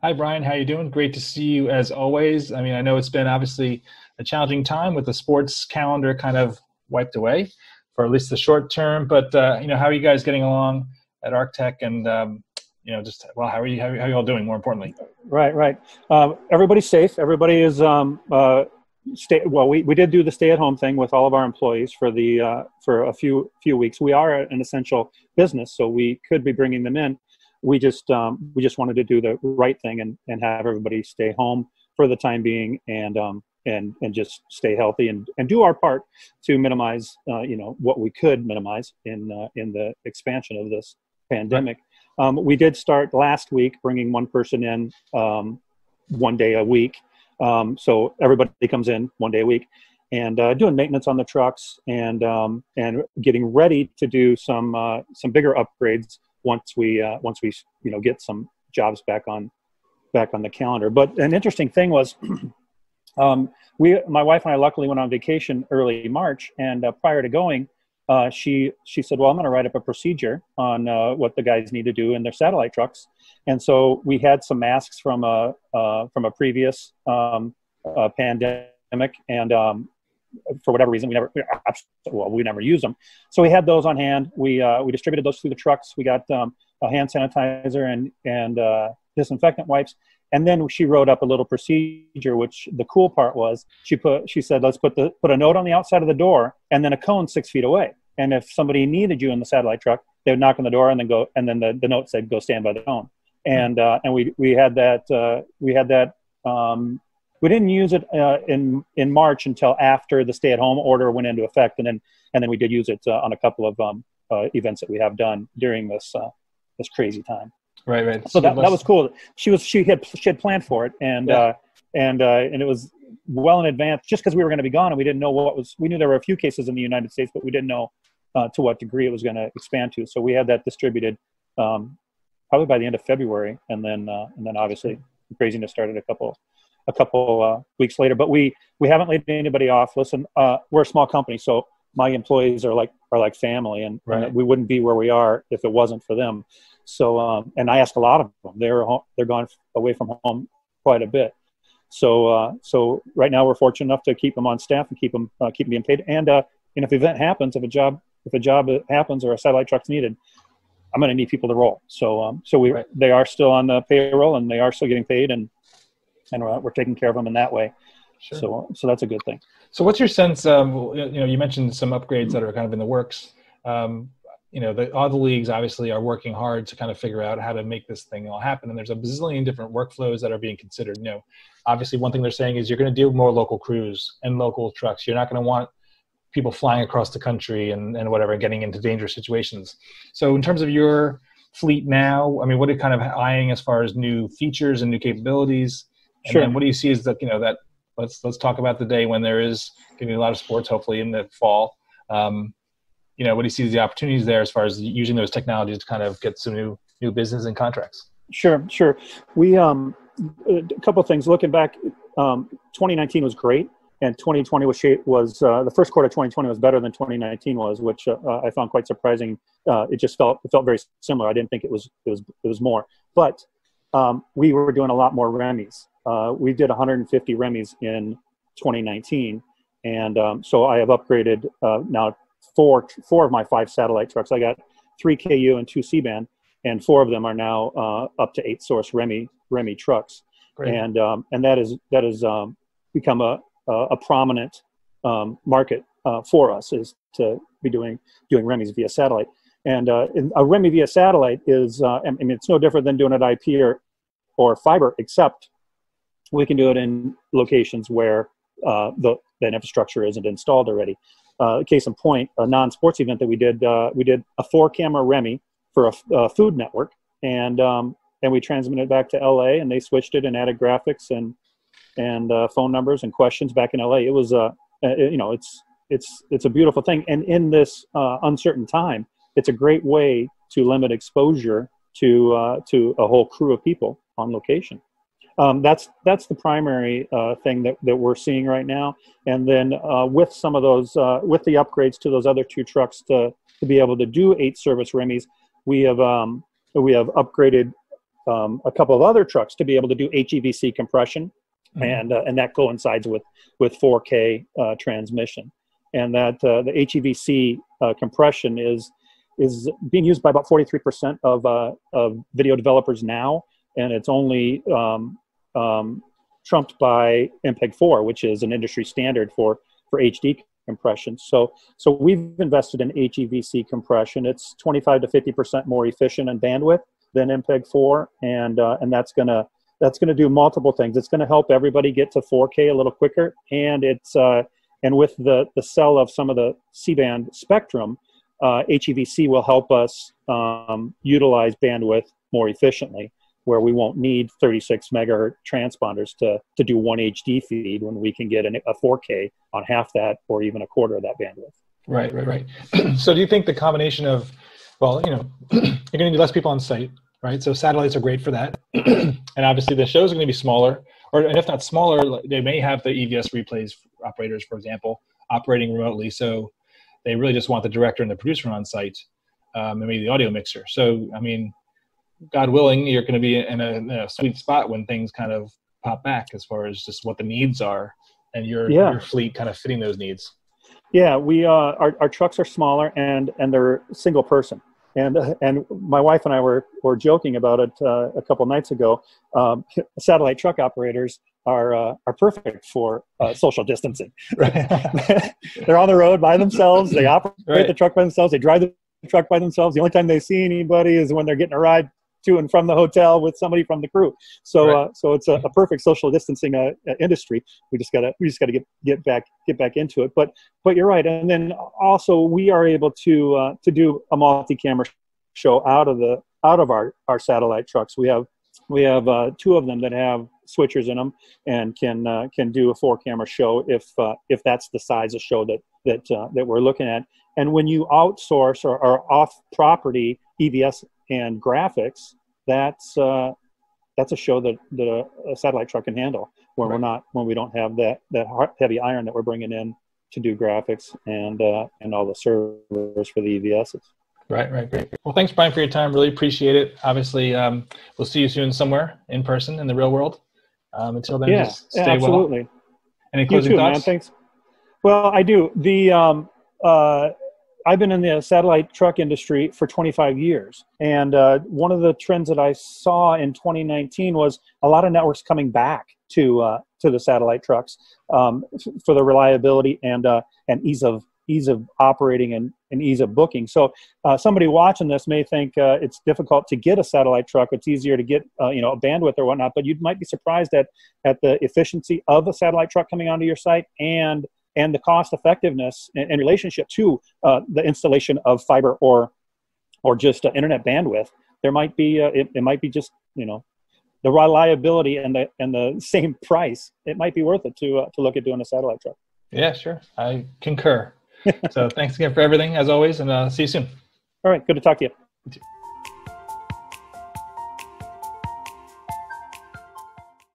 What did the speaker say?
Hi, Brian. How you doing? Great to see you as always. I mean, I know it's been obviously a challenging time with the sports calendar kind of wiped away for at least the short term. But how are you guys getting along at ARCTEK? And just well, how are you all doing? More importantly, Right. Everybody's safe. Everybody is we did do the stay-at-home thing with all of our employees for a few weeks. We are an essential business, so we could be bringing them in. We just wanted to do the right thing and have everybody stay home for the time being and just stay healthy and do our part to minimize what we could minimize in the expansion of this pandemic. We did start last week bringing one person in 1 day a week. So everybody comes in 1 day a week and doing maintenance on the trucks and getting ready to do some bigger upgrades once we get some jobs back on the calendar. But an interesting thing was my wife and I luckily went on vacation early March, and prior to going, she said, well, I'm going to write up a procedure on what the guys need to do in their satellite trucks. And so we had some masks from a previous pandemic, and for whatever reason, we never used them. So we had those on hand. We distributed those through the trucks. We got a hand sanitizer and disinfectant wipes. And then she wrote up a little procedure, which the cool part was she said, let's put a note on the outside of the door and then a cone 6 feet away. And if somebody needed you in the satellite truck, they would knock on the door and then go, and then the note said, go stand by the cone. And we had that, we didn't use it in March until after the stay-at-home order went into effect, and then we did use it on a couple of events that we have done during this crazy time. Right. So that was cool. She had planned for it, and it was well in advance, just because we were going to be gone and we didn't know we knew there were a few cases in the United States, but we didn't know to what degree it was going to expand to. So we had that distributed probably by the end of February, and then obviously the craziness started a couple weeks later. But we haven't laid anybody off. Listen, we're a small company, so my employees are like family, and we wouldn't be where we are if it wasn't for them. So and I asked a lot of them. They're gone away from home quite a bit. So right now we're fortunate enough to keep them on staff and keep them being paid. And if an event happens, if a job happens or a satellite truck's needed, I'm going to need people to roll. So they are still on the payroll and they are still getting paid, and we're taking care of them in that way. Sure. So that's a good thing. So what's your sense? You mentioned some upgrades that are kind of in the works. All the leagues obviously are working hard to kind of figure out how to make this thing all happen. And there's a bazillion different workflows that are being considered. Obviously one thing they're saying is you're going to do more local crews and local trucks. You're not going to want people flying across the country and whatever, and getting into dangerous situations. So in terms of your fleet now, I mean, what are you kind of eyeing as far as new features and new capabilities? And Sure. then what do you see as that let's talk about the day when there is going to be a lot of sports, hopefully in the fall. What do you see as the opportunities there as far as using those technologies to kind of get some new business and contracts? Sure. We a couple of things. Looking back, 2019 was great, and 2020 was the first quarter of 2020 was better than 2019 was, which I found quite surprising. It felt very similar. I didn't think it was more, but we were doing a lot more remis. We did 150 remis in 2019, and so I have upgraded now. Four of my 5 satellite trucks. I got 3 KU and 2 C-band, and 4 of them are now up to 8 source Remi trucks. Great. And that has become a prominent market for us, is to be doing Remis via satellite. And a Remi via satellite is it's no different than doing it IP or fiber, except we can do it in locations where the infrastructure isn't installed already. Case in point, a non-sports event that we did a 4-camera Remi for a food network, and we transmitted back to LA, and they switched it and added graphics and phone numbers and questions back in LA. It was it's a beautiful thing, and in this uncertain time, it's a great way to limit exposure to a whole crew of people on location. That's the primary thing that we're seeing right now. And then with some of those, with the upgrades to those other 2 trucks to be able to do 8 service Remis, we have upgraded a couple of other trucks to be able to do HEVC compression, and that coincides with 4K transmission. And that the HEVC compression is being used by about 43% of video developers now, and it's only trumped by MPEG-4, which is an industry standard for HD compression. So we've invested in HEVC compression. It's 25 to 50% more efficient in bandwidth than MPEG-4, and that's gonna do multiple things. It's gonna help everybody get to 4K a little quicker, and and with the sell of some of the C-band spectrum, HEVC will help us utilize bandwidth more efficiently, where we won't need 36 megahertz transponders to do one HD feed when we can get a 4K on half that or even a quarter of that bandwidth. Right. So do you think the combination of, well, you're going to need less people on site, right? So satellites are great for that. And obviously the shows are going to be smaller, and if not smaller, they may have the EVS replays operators, for example, operating remotely. So they really just want the director and the producer on site, and maybe the audio mixer. So, I mean, God willing, you're going to be in a sweet spot when things kind of pop back as far as just what the needs are, and your fleet kind of fitting those needs. Yeah, we our trucks are smaller and they're single person. And my wife and I were joking about it a couple nights ago. Satellite truck operators are perfect for social distancing. Right. They're on the road by themselves. They operate the truck by themselves. They drive the truck by themselves. The only time they see anybody is when they're getting a ride to and from the hotel with somebody from the crew. So so it's a perfect social distancing industry. We just gotta get back into it. But you're right. And then also we are able to do a multi-camera show out of our satellite trucks. We have two of them that have switchers in them and can do a 4-camera show if that's the size of show that we're looking at. And when you outsource or off property EVS and graphics, that's a show that a satellite truck can handle when we don't have that heavy iron that we're bringing in to do graphics and all the servers for the EVSs. Right. Great. Well, thanks, Brian, for your time. Really appreciate it. Obviously, we'll see you soon somewhere in person in the real world. Until then, just stay absolutely. well. Any closing thoughts? Man, thanks. Well, I do. I've been in the satellite truck industry for 25 years. And one of the trends that I saw in 2019 was a lot of networks coming back to the satellite trucks for the reliability and ease of operating and ease of booking. So somebody watching this may think it's difficult to get a satellite truck. It's easier to get a bandwidth or whatnot, but you might be surprised at the efficiency of a satellite truck coming onto your site and the cost effectiveness and relationship to the installation of fiber or just internet bandwidth. There might be it might be just the reliability and the same price. It might be worth it to look at doing a satellite truck. Yeah, sure, I concur. So thanks again for everything as always, and see you soon. All right, good to talk to you. You too.